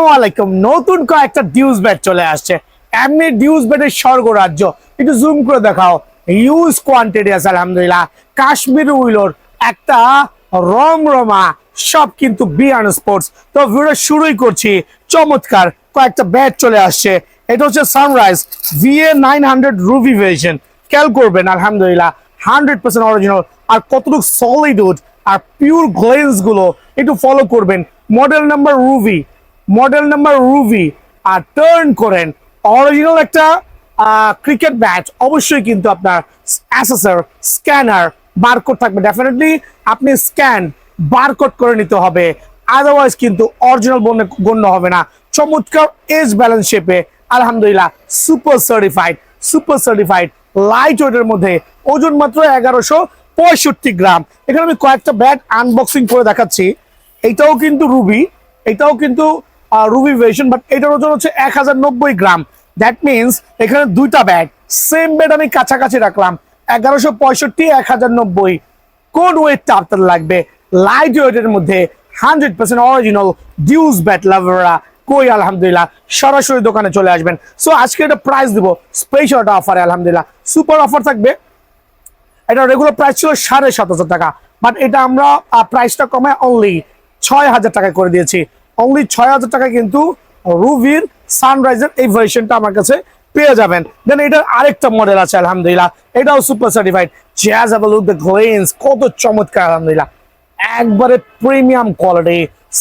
আসসালামু আলাইকুম। নতুন কয়েকটা ডিউজ ব্যাট চলে আসছে। এমনি ডিউজ ব্যাটের স্বর্গ রাজ্য, একটু জুম করে দেখাও। হিউজ কোয়ান্টিটি আছে আলহামদুলিল্লাহ। কাশ্মীর উইলোর একটা রমরমা সব কিন্তু বিয়ান স্পোর্টস। তো ভিডিও শুরুই করছি। চমৎকার কয়েকটা ব্যাট চলে আসছে। এটা হচ্ছে সানরাইজ VA900 রুবি ভার্সন। খেয়াল করবেন আলহামদুলিল্লাহ 100% অরিজিনাল। আর কতটুকু solid would R pure glance গুলো একটু ফলো করবেন। মডেল নাম্বার রুবি আর টার্ন করেন অরিজিনাল একটা ক্রিকেট ব্যাট। অবশ্যই কিন্তু আপনার অ্যাসেসর স্ক্যানার বারকোড থাকবে। ডেফিনেটলি আপনি স্ক্যান বারকোড করে নিতে হবে, আদারওয়াইজ কিন্তু অরিজিনাল গণ্য হবে না। চমৎকার এজ ব্যালেন্স শেপে আলহামদুলিল্লাহ সুপার সার্টিফাইড লাইট ওয়েটের মধ্যে, ওজন মাত্র 1165 গ্রাম। এখানে আমি কয়েকটা ব্যাট আনবক্সিং করে দেখাচ্ছি। এটাও কিন্তু রুবি ভার্সন, বাট এটার ওজন হচ্ছে 1090 গ্রাম। দ্যাট মিনস এখানে দুইটা ব্যাট, সেম ব্যাট আমি কাছাকাছি রাখলাম। 1165 1090, কোন ওয়েটটা আপনার লাগবে? লাইট ওয়েটের মধ্যে 100% অরিজিনাল ডিউজ ব্যাট লাভাররা কই আলহামদুলিল্লাহ সরাসরি দোকানে চলে আসবেন। সো আজকে এটা প্রাইস দিব স্পেশাল একটা অফারে আলহামদুলিল্লাহ, সুপার অফার থাকবে। এটা রেগুলার প্রাইস ছিল 7,500 টাকা, বাট এটা আমরা প্রাইসটা কমায় অনলি 6,000 টাকায় করে দিয়েছি। অনলি 6,000 টাকা কিন্তু রুবির সানরাইজের এই ভার্সনটা আমার কাছে পেয়ে যাবেন। দেন এটার আরেকটা মডেল আছে আলহামদুলিল্লাহ, এটাও সুপার সার্টিফাইড। জাজ have a look the glance, কত চমৎকার আলহামদুলিল্লাহ। একবারে premium quality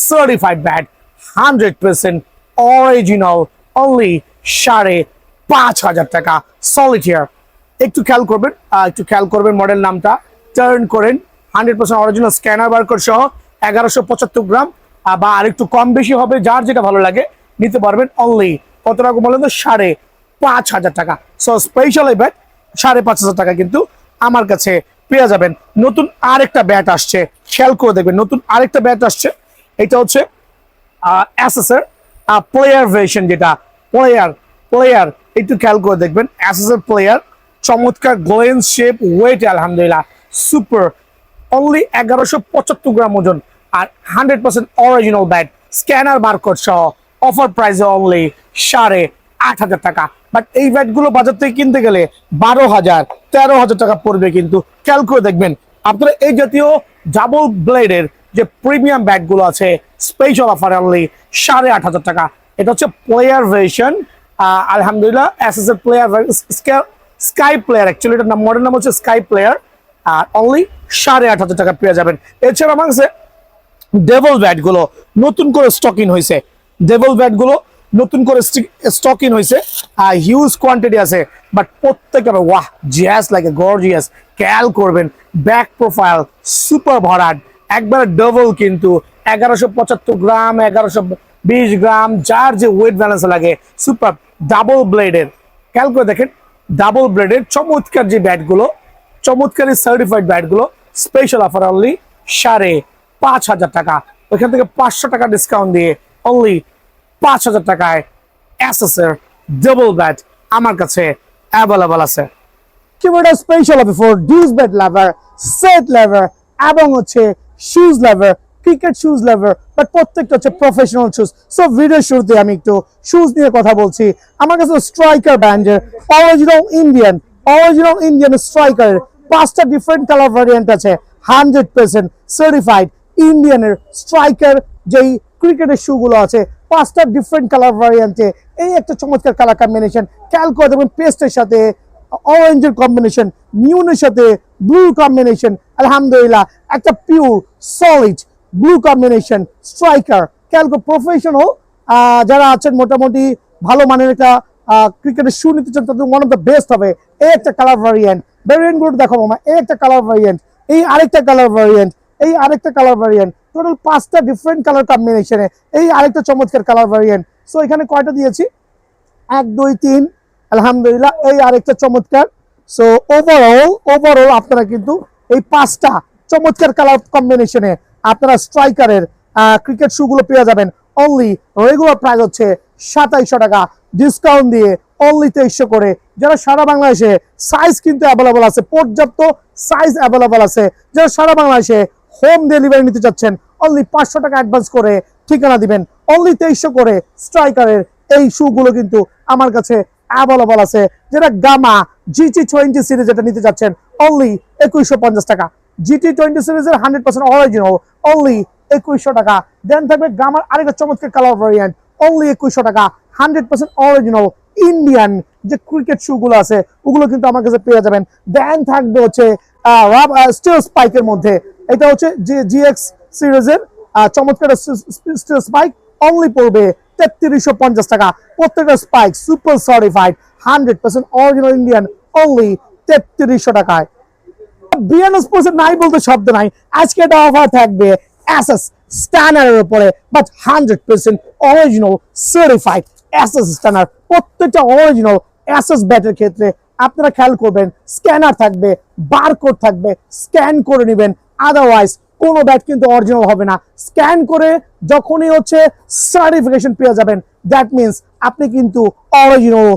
certified bat, 100% original. Only 5,500 টাকা সলিটিয়ার। একটু খেয়াল করবেন মডেল নামটা। টার্ন করেন 100% অরিজিনাল স্ক্যানার বারকোড সহ 1175 গ্রাম, বা আরেকটু কম বেশি হবে, যার যেটা ভালো লাগে নিতে পারবেন। অনলি কত টাকা বলেন তো? 5,500 টাকা। সো স্পেশাল এই ব্যাট 5,500 টাকা কিন্তু আমার কাছে পেয়ে যাবেন। নতুন আরেকটা ব্যাট আসছে, খেয়াল করে দেখবেন। নতুন আরেকটা ব্যাট আসছে, এটা হচ্ছে অ্যাসেসর প্লেয়ার ভার্সন, যেটা প্লেয়ার একটু খেয়াল করে দেখবেন। অ্যাসেসর প্লেয়ার, চমৎকার গ্লেন্স শেপ, ওয়েট আলহামদুলিল্লাহ সুপার। অনলি 1175 গ্রাম ওজন আর 100% অরিজিনাল ব্যাট, স্ক্যানার বারকোড সহ। অফার প্রাইসে অনলি 8,500 টাকা। বাট এই ব্যাটগুলো বাজার থেকে কিনতে গেলে 12,000 13,000 টাকা পড়বে। কিন্তু খেয়াল করে দেখবেন আপনারা এই জাতীয় ডাবল ব্লেডের যে প্রিমিয়াম ব্যাটগুলো আছে, স্পেশাল অফার অনলি 8,500 টাকা। এটা হচ্ছে প্লেয়ার ভার্সন আলহামদুলিল্লাহ। Assessor player sky player, actually এটার মডেল নাম হচ্ছে স্কাই প্লেয়ার। আর অনলি 8,500 টাকা পেয়ে যাবেন। এছাড়া আমার কাছে ডেভল ব্যাটগুলো নতুন করে স্টকিং হয়েছে। হিউজ কোয়ান্টিটি আছে, বাট প্রত্যেকটা ওয়াহ জাস লাগে, গর্জিয়াস। খেয়াল করবেন ব্যাক প্রোফাইল সুপার ভরাট, একবারে ডবল কিন্তু 1175 গ্রাম 1120 গ্রাম, যার যে ওয়েট ব্যালেন্স লাগে সুপার। ডাবল ব্লেডের, খেয়াল করে দেখেন ডাবল ব্লেডের চমৎকার যে ব্যাটগুলো, চমৎকার সার্টিফাইড ব্যাটগুলো। স্পেশাল অফার অনলি 5,500 টাকা। ওইখান থেকে 500 টাকা ডিসকাউন্ট দিয়ে অনলি 5,000 টাকায় অ্যাসেসর ডাবল ব্যাট আমার কাছে অ্যাভেলেবল আছে। কিবোর্ডের special offer for deuce bat lover, set lover এবং হচ্ছে shoes lover, cricket shoes lover, but প্রত্যেকটা হচ্ছে প্রফেশনাল শুজ। সো ভিডিওর শুরুতে আমি একটু শুজ নিয়ে কথা বলছি। আমার কাছে স্ট্রাইকার ব্র্যান্ডের অরিজিনাল ইন্ডিয়ান স্ট্রাইকারের 5টা ডিফারেন্ট কালার ভ্যারিয়েন্ট আছে। 100% সার্টিফাইড ইন্ডিয়ানের স্ট্রাইকার যেই ক্রিকেটের শুগুলো আছে, 5টা ডিফারেন্ট কালার ভ্যারিয়েন্টে এই একটা চমৎকার কালার কম্বিনেশন। খেয়াল করে দেখবেন পেস্টের সাথে অরেঞ্জের কম্বিনেশন, নিউনের সাথে ব্লু কম্বিনেশন। আলহামদুলিল্লাহ একটা pure solid blue combination striker. খেয়াল করে প্রফেশনাল যারা আছেন, মোটামুটি ভালো মানের একটা ক্রিকেটের শু নিতে চান, তাদের ওয়ান অফ দ্য বেস্ট হবে এই একটা কালার ভ্যারিয়েন্টগুলো দেখাবো আমরা। এই একটা কালার ভ্যারিয়েন্ট, এই আরেকটা কালার ভ্যারিয়েন্ট, টোটাল 5টা ডিফারেন্ট কালার কম্বিনেশনে এই আরেকটা চমৎকার কালার ভ্যারিয়েন্ট। সো এখানে কয়টা দিয়েছি? 1 2 3 আলহামদুলিল্লাহ, এই আরেকটা চমৎকার। সো ওভারঅল আপনারা কিন্তু এই 5টা চমৎকার কালার কম্বিনেশনে আপনারা স্ট্রাইকারের ক্রিকেট শুগুলো পেয়ে যাবেন। অনলি রেগুলার প্রাইস হচ্ছে 2,700 টাকা, ডিসকাউন্ট দিয়ে অনলি 2,300 করে। যারা সারা বাংলাদেশে সাইজ কিন্তু অ্যাভেলেবল আছে, পর্যাপ্ত সাইজ অ্যাভেলেবল আছে। যারা সারা বাংলাদেশে হোম ডেলিভারি নিতে চাচ্ছেন, অনলি 500 টাকা অ্যাডভান্স করে ঠিকানা দিবেন। অনলি 2300 করে স্ট্রাইকারের এই শুগুলো কিন্তু আমার কাছে অ্যাভেলেবল আছে। যেটা গামা GT20 সিরিজ যেটা নিতে যাচ্ছেন অনলি 2150 টাকা। GT20 সিরিজের 100% অরিজিনাল অনলি 2100 টাকা। দেন থাকবে গামার আরেকটা চমৎকার কালার ভেরিয়েন্ট অনলি 2100 টাকা, 100% অরিজিনাল ইন্ডিয়ান যে ক্রিকেট শু গুলো আছে ওগুলো কিন্তু আমার কাছে পেয়ে যাবেন। দেন থাকবে হচ্ছে স্টিল স্পাইকের মধ্যে, এটা হচ্ছে GX সিরিজের চমৎকার স্টিল স্পাইক অনলি পড়বে 3350 টাকা। প্রত্যেকটা spike super certified 100% original Indian only 3300 টাকায়। বিএন স্পোর্টস নাই বলতে শব্দ নাই, আজকে এটা অফার থাকবে অ্যাসেস স্ট্যান্ডার্ডের উপরে, but 100% original certified SS standard. প্রত্যেকটা অরিজিনাল অ্যাসেস ব্যাটের ক্ষেত্রে আপনারা খেয়াল করবেন স্ক্যানার থাকবে, বারকোড থাকবে, স্ক্যান করে নেবেন, আদারওয়াইজ কোনো ব্যাট কিন্তু অরিজিনাল হবে না। স্ক্যান করে যখনই হচ্ছে সার্টিফিকেশন পেয়ে যাবেন, দ্যাট মিনস আপনি কিন্তু অরিজিনাল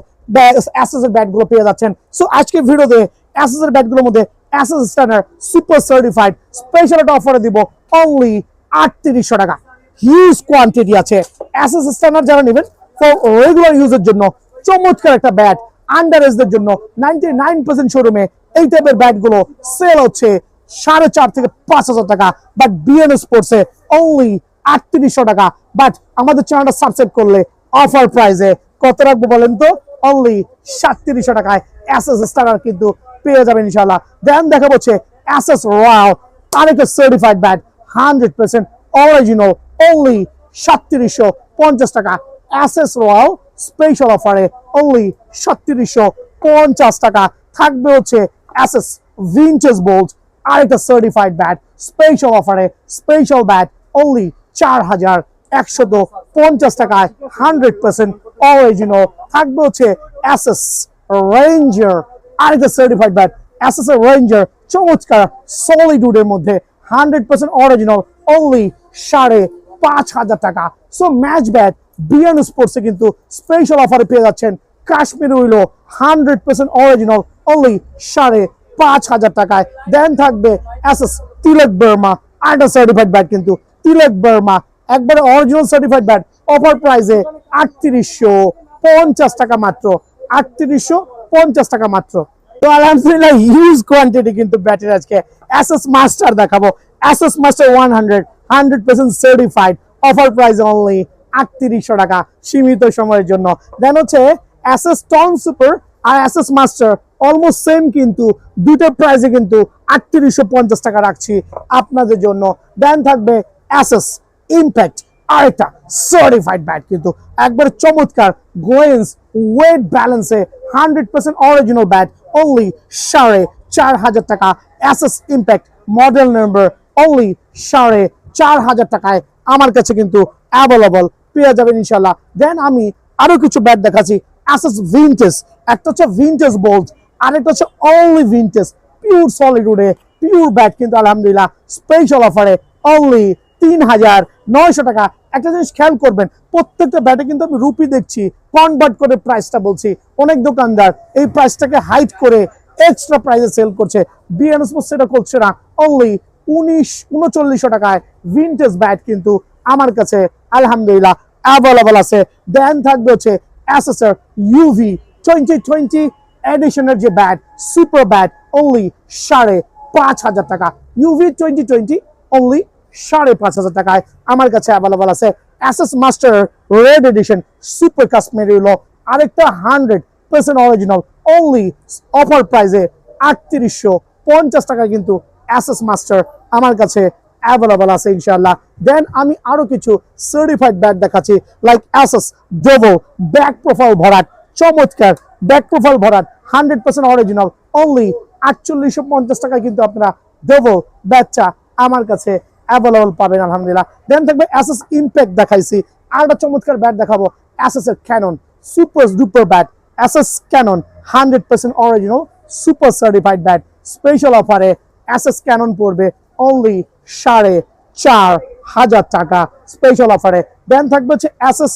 অ্যাসেসের ব্যাটগুলো পেয়ে যাচ্ছেন। সো আজকে ভিডিওতে অ্যাসেসের ব্যাটগুলোর মধ্যে SS standard super certified special একটা অফারে দিব অনলি 3800 টাকা। হিউজ কোয়ান্টিটি আছে। অ্যাসেস স্ট্যান্ডার্ড যারা নেবেন ফর রেগুলার ইউজের জন্য চমৎকার একটা ব্যাট, আন্ডার এজদের জন্য 99% শোরুমে এই টাইপের ব্যাটগুলো সেল হচ্ছে 4,500 থেকে 5,000 টাকা, বাট বিএন স্পোর্টসে অনলি 3800 টাকা। বাট আমাদের চ্যানেলটা সাবস্ক্রাইব করলে অফার প্রাইসে কত রাখবো বলেন তো, অনলি 3700 টাকায় অ্যাসেস স্ট্যান্ডার্ড কিন্তু পেয়ে যাবেন ইনশাআল্লাহ। দেন দেখা হচ্ছে অ্যাসেস রয়্যাল আরেকটা সার্টিফাইড ব্যাট 100% অরিজিনাল অনলি 3750 টাকা। অ্যাসেস রয়্যাল স্পেশাল অফারে অনলি 3750 টাকা। থাকবে হচ্ছে অ্যাসেস ভিনটেজ বোল্ট আরেকটা সার্টিফাইড ব্যাট স্পেশাল অফারে, স্পেশাল ব্যাট অনলি 4150 টাকায় 100% অরিজিনাল। থাকবে হচ্ছে অ্যাসেস রেঞ্জার আরেকটা সার্টিফাইড ব্যাট, অ্যাসেস রেঞ্জার চমৎকার সলিডউডের মধ্যে 100% অরিজিনাল অনলি 5500 টাকা। সো ম্যাচ ব্যাট বিএন স্পোর্টসে কিন্তু স্পেশাল অফারে পেয়ে যাচ্ছেন কাশ্মীর উইলো 100% অরিজিনাল অনলি 5500 টাকায়। দেন থাকবে অ্যাসেস তিলক বার্মা আরেকটা সার্টিফাইড ব্যাট, কিন্তু তিলক বার্মা একবারে অরিজিনাল সার্টিফাইড ব্যাট অফার প্রাইসে 3850 টাকা মাত্র, 3850 টাকা মাত্র। তো আলহামদুলিল্লাহ হিউজ কোয়ান্টিটি কিন্তু ব্যাটের আজকে অ্যাসেস মাস্টার দেখাবো। SS master 100% certified offer price only 3800 টাকা সীমিত সময়ের জন্য। দেন হচ্ছে অ্যাসেস টন সুপার আর অ্যাসেস মাস্টার অলমোস্ট সেম, কিন্তু দুটো প্রাইসে কিন্তু 3850 টাকা রাখছি আপনাদের জন্য। দেন থাকবে অ্যাসেস ইম্প্যাক্ট আরেকটা সার্টিফাইড ব্যাট, কিন্তু একবার চমৎকার গোয়েন্স ওয়েট ব্যালেন্সে 100% অরিজিনাল ব্যাট অনলি 4500 টাকা। SS impact model number only 4500 টাকায় আমার কাছে কিন্তু অ্যাভেলেবল পেয়ে যাবেন ইনশাল্লাহ। দেন আমি আরো কিছু ব্যাট দেখাচ্ছি অ্যাসেস ভিনটেজ, একটা হচ্ছে ভিনটেজ বোল্ট আরেকটা হচ্ছে অনলি ভিনটেজ পিওর সলিডউডে পিওর ব্যাট, কিন্তু আলহামদুলিল্লাহ স্পেশাল অফারে অনলি 3900 টাকা। একটা জিনিস খেয়াল করবেন, প্রত্যেকটা ব্যাটে কিন্তু আমি রুপি দেখছি, কনভার্ট করে প্রাইসটা বলছি। অনেক দোকানদার এই প্রাইসটাকে হাইড করে এক্সট্রা প্রাইসে সেল করছে, বিএন স্পোর্টস সেটা করছে না। অনলি 3900 টাকায় ভিনটেজ ব্যাট কিন্তু আমার কাছে আলহামদুলিল্লাহ অ্যাভেলেবল আছে। দেন থাকবে হচ্ছে অ্যাসেসের ইউভি 2020 এডিশনের যে ব্যাট সুপার ব্যাট অনলি 5500 টাকা। ইউভি 2020 অনলি 5500 টাকায় আমার কাছে অ্যাভেলেবল আছে। Aces master red edition super Kashmiri লো আরেকটা 100% অরিজিনাল অনলি অফার প্রাইসে 3850 টাকা কিন্তু অ্যাসেস মাস্টার আমার কাছে অ্যাভেলেবল আছে ইনশাআল্লাহ। দেন আমি আরো কিছু সার্টিফাইড ব্যাট দেখাচ্ছি like SS double back profile ভরাট, চমৎকার ব্যাক প্রোফাইল ভরাট 100% অরিজিনাল অনলি 4850 টাকায় কিন্তু আপনারা ডবল ব্যাটটা আমার কাছে অ্যাভেলেবল পাবেন আলহামদুলিল্লাহ। দেন থাকবে অ্যাসেস ইম্প্যাক্ট দেখাইছি, আরেকটা চমৎকার ব্যাট দেখাবো অ্যাসেস এর cannon super duper bat, SS cannon 100% original super certified bat special অফারে অ্যাসেস ক্যানন পড়বে অনলি 4500 টাকা স্পেশাল অফারে। দেন থাকবে হচ্ছে অ্যাসেস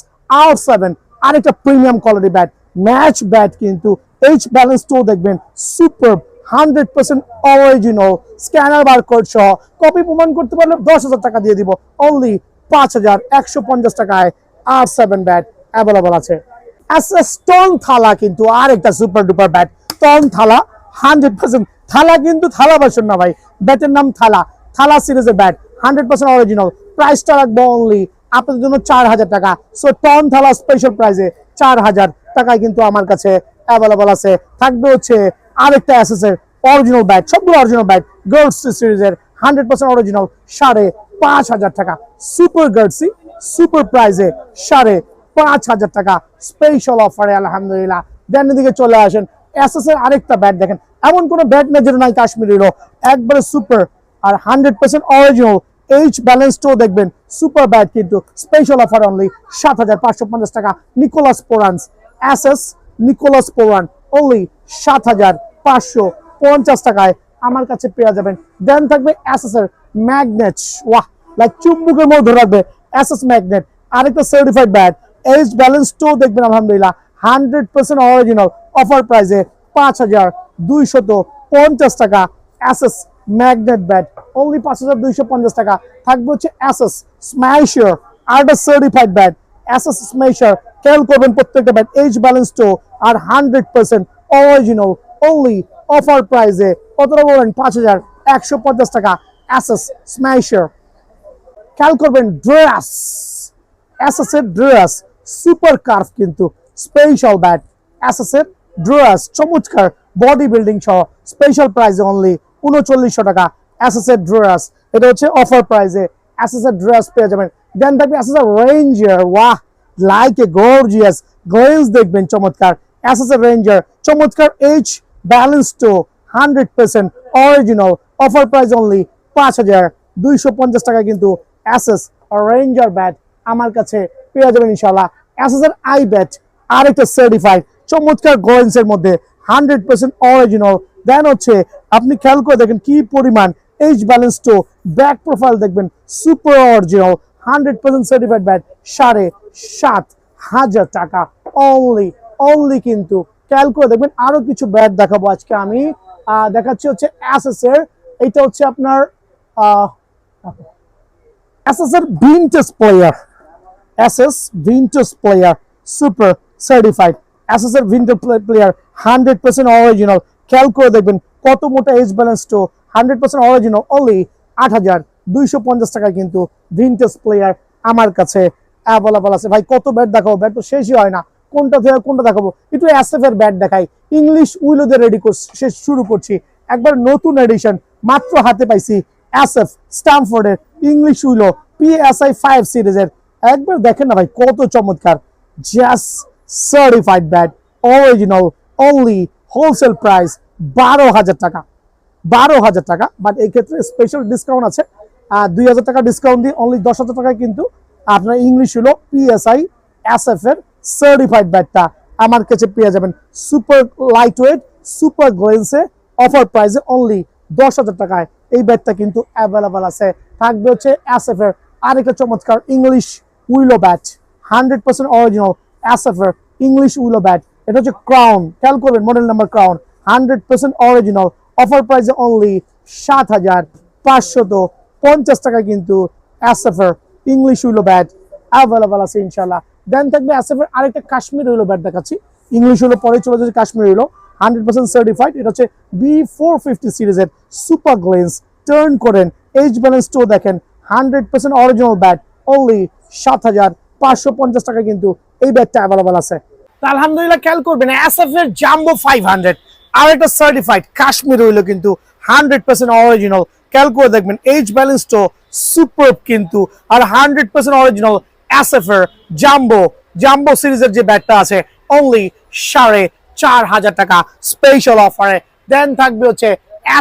R7 আরেকটা premium quality bat match bat, কিন্তু এইচ ব্যালেন্স টো দেখবেন সুপার 100% অরিজিনাল স্ক্যানার বারকোড সহ কপি প্রমাণ করতে পারলে 10,000 টাকা দিয়ে দিব অনলি 5150 টাকায় R7 ব্যাট অ্যাভেলেবল আছে। স্টোন থালা কিন্তু আরেকটা সুপার ডুপার ব্যাট। স্টোন থালা 100% থালা, কিন্তু থালা ভার্সন না ভাই, ব্যাটের নাম থালা। থালা সিরিজের ব্যাট 100% অরিজিনাল। প্রাইসটা রাখবো অনলি আপনাদের জন্য 4000 টাকা। সো টন থালা স্পেশাল প্রাইসে 4000 টাকায় কিন্তু আমার কাছে অ্যাভেলেবল আছে। থাকবে হচ্ছে আরেকটা অ্যাসেসের অরিজিনাল ব্যাট, সবগুলো অরিজিনাল ব্যাট, গার্ডসি সিরিজের 100% অরিজিনাল, 5500 টাকা। সুপার গার্ডসি সুপার প্রাইসে 5500 টাকা স্পেশাল অফারে আলহামদুলিল্লাহ। দেন এদিকে চলে আসেন এসএসের আরেকটা ব্যাট দেখেন, এমন কোন ব্যাট না যেটা নাই কাশ্মীরি হলো, একবারে সুপার আর 100% অরিজিনাল। এইচ ব্যালেন্সটাও দেখবেন সুপার ব্যাট, কিন্তু স্পেশাল অফার অনলি 7550 টাকা। Nicholas Poorans SS Nicholas Pooran only 7550 টাকায় আমার কাছে পেয়ে যাবেন। দেন থাকবে এসএস এর ম্যাগনেট, ওয়াহ লাইক চুম্বকের মতো ধরে রাখবে এসএস ম্যাগনেট, আরেকটা সার্টিফাইড ব্যাট। এইচ ব্যালেন্সটাও দেখবেন আলহামদুলিল্লাহ 100% অরিজিনাল, অফার প্রাইসে 5250 টাকা। এসএস ম্যাগনেট ব্যাট অনলি 5250 টাকা। থাকবে হচ্ছে এসএস স্ম্যাশার, আরেকটা সার্টিফাইড ব্যাট এসএস স্ম্যাশার। খেয়াল করবেন প্রত্যেকটা ব্যাট এইচ ব্যালেন্সটাও আর 100% অরিজিনাল, অনলি অফার প্রাইসে কতটা বলেন 5150 টাকা। SS smasher. খেয়াল করবেন ড্রেস, এসএস এর ড্রেস সুপার কার্ভ কিন্তু স্পেশাল ব্যাট। এসএস এর ড্রেস চমৎকার বডি বিল্ডিং সহ স্পেশাল প্রাইসে অনলি 3900 টাকা। এসএস এর ড্রেস, এটা হচ্ছে অফার প্রাইসে এসএস এর ড্রেস পেয়ে যাবেন। দেন থাকবে এসএস এর রেঞ্জার, ওয়াহ লাইক এ গর্জিয়াস গ্লেন্স দেখবেন চমৎকার। এসএস এর রেঞ্জার চমৎকার, edge balance too 100% original, offer price only 5250 টাকা। কিন্তু এসএস রেঞ্জার ব্যাট আমার কাছে পেয়ে যাবেন ইনশাআল্লাহ। এসএস এর আই ব্যাট আরেকটা সার্টিফাইড চমৎকার গ্লেন্স এর মধ্যে 100% অরিজিনাল। দেন হচ্ছে আপনি খেয়াল করে দেখেন কি পরিমাণ edge balance too, back profile দেখবেন সুপার অরিজিনাল, 100% সার্টিফাইড ব্যাট 7500 টাকা অনলি। কিন্তু খেয়াল করে দেখবেন আরো কিছু ব্যাট দেখাবো আজকে আমি। দেখাচ্ছি হচ্ছে এসএস এর, এইটা হচ্ছে আপনার এসএস এর vintage player, SS vintage player super certified. SS এর ভিনটেজ প্লেয়ার 100% অরিজিনাল। খেয়াল করে দেখবেন কত মোটা edge balance too, 100% original, only 8250 টাকা। কিন্তু ভিনটেজ প্লেয়ার আমার কাছে অ্যাভেলেবল আছে। ভাই কত ব্যাট দেখাবো, ব্যাট তো শেষই হয় না, কোনটা থেকে কোনটা দেখাবো। একটু এসএফ এর ব্যাট দেখাই, ইংলিশ উইলো দিয়ে রেডি শেষ শুরু করছি। একবার নতুন এডিশন মাত্র হাতে পাইছি এসএফ স্ট্যামফোর্ডের ইংলিশ উইলো PSI 5 সিরিজের। একবার দেখেন না ভাই কত চমৎকার, just certified bat original, only wholesale price 12000 টাকা, 12000 টাকা। বাট এই ক্ষেত্রে স্পেশাল ডিসকাউন্ট আছে, 2000 টাকা ডিসকাউন্ট দিয়ে অনলি 10000 টাকায় কিন্তু আপনার ইংলিশ হলো PSI SF এর সার্টিফাইড ব্যাটটা আমার কাছে পেয়ে যাবেন। সুপার লাইট ওয়েট সুপার গ্লেন্সে অফার প্রাইসে অনলি 10000 টাকায় এই ব্যাটটা কিন্তু অ্যাভেলেবল আছে। থাকবে হচ্ছে SF এর আরেকটা চমৎকার ইংলিশ উইলো ব্যাট, 100% অরিজিনাল SF এর ইংলিশ উইলো ব্যাট। এটা হচ্ছে ক্রাউন, খেয়াল করবেন model number crown, 100% original, offer প্রাইসে অনলি 7550 টাকা। কিন্তু SF এর ইংলিশ উইলো ব্যাট অ্যাভেলেবল আছে ইনশাআল্লাহ। দেন থাকবে SF এর আরেকটা কাশ্মীর উইলো ব্যাট দেখাচ্ছি। ইংলিশ উইলো পরে চলে যাচ্ছে কাশ্মীর উইলো, 100% সার্টিফাইড। এটা হচ্ছে B450 সিরিজের সুপার গ্লেন্স। টার্ন করেন, এইচ ব্যালেন্স টু দেখেন, 100% অরিজিনাল ব্যাট, অনলি 7550 টাকা। কিন্তু এই ব্যাটটা অ্যাভেলেবল আছে। আলহামদুলিল্লাহ খেয়াল করবেন SF এর জাম্বো 500 আরেকটা সার্টিফাইড কাশ্মীর উইলো, কিন্তু 100% অরিজিনাল। খেয়াল করে দেখবেন এইচ ব্যালেন্স টু সুপার কিন্তু, আর 100% অরিজিনাল SF এর জাম্বো সিরিজের যে ব্যাটটা আছে অনলি 4500 টাকা স্পেশাল অফারে। দেন থাকবে হচ্ছে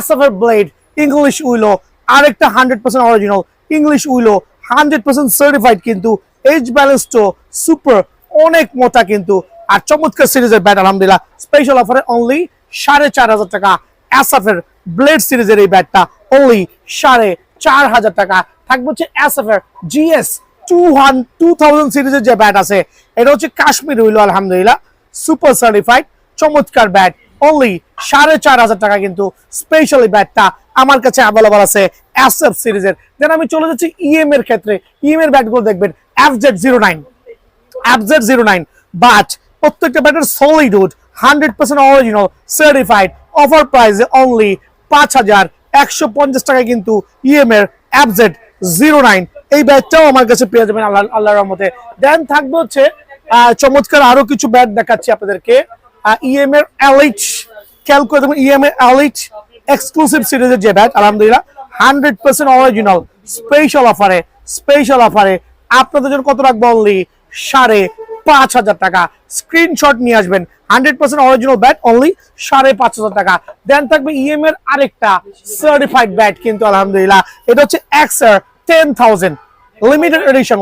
SF এর ব্লেড ইংলিশ উইলো, আরেকটা 100% অরিজিনাল ইংলিশ উইলো, 100% সার্টিফাইড। কিন্তু এইচ ব্যালেন্স টু সুপার, অনেক মোটা কিন্তু, আর চমৎকার সিরিজের ব্যাট আলহামদুলিল্লাহ স্পেশাল অফারে অনলি 4500 টাকা। SF এর ব্লেড সিরিজের এই ব্যাটটা অনলি 4500 টাকা। থাকবে হচ্ছে SF এর GS 2000 সিরিজের যে ব্যাট আছে, এটা হচ্ছে কাশ্মীর উইলো আলহামদুলিল্লাহ সুপার সার্টিফাইড চমৎকার ব্যাট, অনলি 4,500 টাকা কিন্তু স্পেশালি ব্যাটটা আমার কাছে অ্যাভেলেবল আছে এসএফ সিরিজের। দেন আমি চলে যাচ্ছি ইএম এর ক্ষেত্রে। ইএম এর ব্যাটগুলো দেখবেন FZ09 বাট প্রত্যেকটা ব্যাটের solid would 100% original certified, offer প্রাইসে অনলি 5,150 টাকায় কিন্তু ইএম এর FZ09 এই ব্যাটটাও আমার কাছে পেয়ে যাবেন আল্লাহর রহমতে। দেন থাকবে হচ্ছে চমৎকার আরো কিছু ব্যাট দেখাচ্ছি আপনাদেরকে। ইএম এর এলিট, খেয়াল করে দেখুন ইএম এর এলিট এক্সক্লুসিভ সিরিজের যে ব্যাট আলহামদুলিল্লাহ 100% অরিজিনাল স্পেশাল অফারে আপনাদের জন্য কত রাখবো অনলি 5,500 টাকা। স্ক্রিনশট নিয়ে আসবেন 100% অরিজিনাল ব্যাট অনলি 5,500 টাকা। দেন থাকবে ইএম এর আরেকটা সার্টিফাইড ব্যাট কিন্তু আলহামদুলিল্লাহ, এটা হচ্ছে XR 10,000 limited edition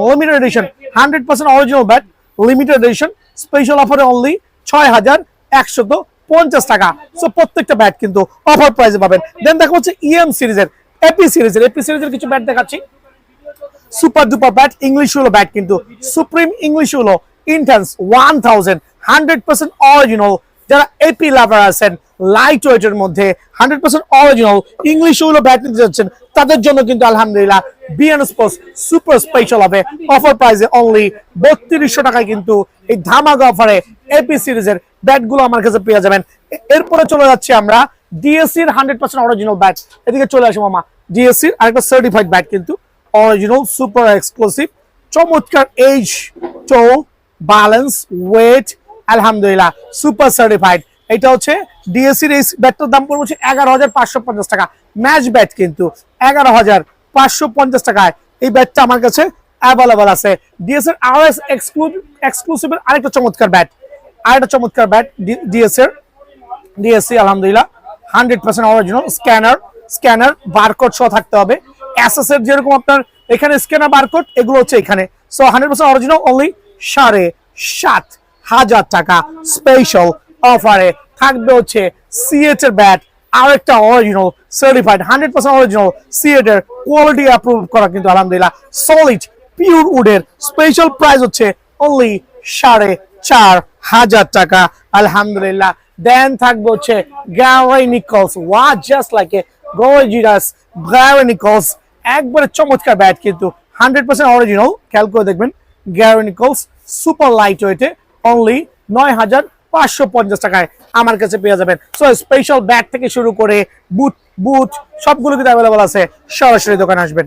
100% original bat limited edition special অফারে অনলি 6,150 টাকা। সো প্রত্যেকটা ব্যাট কিন্তু অফার প্রাইসে পাবেন। দেন দেখা হচ্ছে ইএম সিরিজের এপি সিরিজের কিছু ব্যাট দেখাচ্ছি। সুপার ডুপার ব্যাট ইংলিশ হলো ব্যাট কিন্তু সুপ্রিম ইংলিশ হলো ইন্টেন্স 1000 100% অরিজিনাল। যারা এপি লাভার আছেন লাইট ওয়েটের মধ্যে 100% অরিজিনাল ইংলিশ হলো ব্যাট নিতে যাচ্ছেন তাদের জন্য কিন্তু আলহামদুলিল্লাহ বিএন স্পোর্টস সুপার স্পেশাল হবে অফার প্রাইসে অনলি 3200 টাকায় কিন্তু এই ধামাকা অফারে এপি সিরিজের ব্যাটগুলো আমার কাছে পেয়ে যাবেন। এরপরে চলে যাচ্ছি আমরা ডিএসসির 100% অরিজিনাল ব্যাট। এদিকে চলে আসি মামা, ডিএসসির আরেকটা সার্টিফাইড ব্যাট কিন্তু অরিজিনাল সুপার এক্সক্লুসিভ চমৎকার এজ টোল ব্যালেন্স ওয়েট আলহামদুলিল্লাহ সুপার সার্টিফাইড। এটা হচ্ছে ডিএসসির এই ব্যাটটার দাম পড়বে 11,550 টাকা। ম্যাচ ব্যাট কিন্তু 11,550 টাকায় এই ব্যাটটা আমার কাছে অ্যাভেলেবল আছে। ডিএসসির আরএস এক্সক্লুসিভের আরেকটা চমৎকার ব্যাট ডিএসসি আলহামদুলিল্লাহ 100% অরিজিনাল স্ক্যানার বারকোড সহ থাকতে হবে। এসএস এর যেরকম আপনার এখানে স্ক্যানার বারকোড এগুলো হচ্ছে এখানে। সো 100% অরিজিনাল অনলি 7,500 টাকা স্পেশাল অফারে থাকবে হচ্ছে সিএচ এর ব্যাট আরেকটা অরিজিনাল সার্টিফাইড 100% অরিজিনাল সিএট এর কোয়ালিটি অ্যাপ্রুভ করা কিন্তু আলহামদুলিল্লাহ সলিড পিওর উডের স্পেশাল প্রাইস হচ্ছে অনলি 4,500 টাকা আলহামদুলিল্লাহ। দেন থাকবে হচ্ছে Gray Nicolls just like a gorgeous Gray Nicolls একবারে চমৎকার ব্যাট কিন্তু 100% অরিজিনাল। খেয়াল করে দেখবেন গ্যারি নিকলস সুপার লাইট ওয়েটে অনলি 9,550 টাকায় আমার কাছে পেয়ে যাবেন। সো স্পেশাল ব্যাট থেকে শুরু করে বুট সবগুলো কিন্তু অ্যাভেলেবল আছে, সরাসরি দোকানে আসবেন।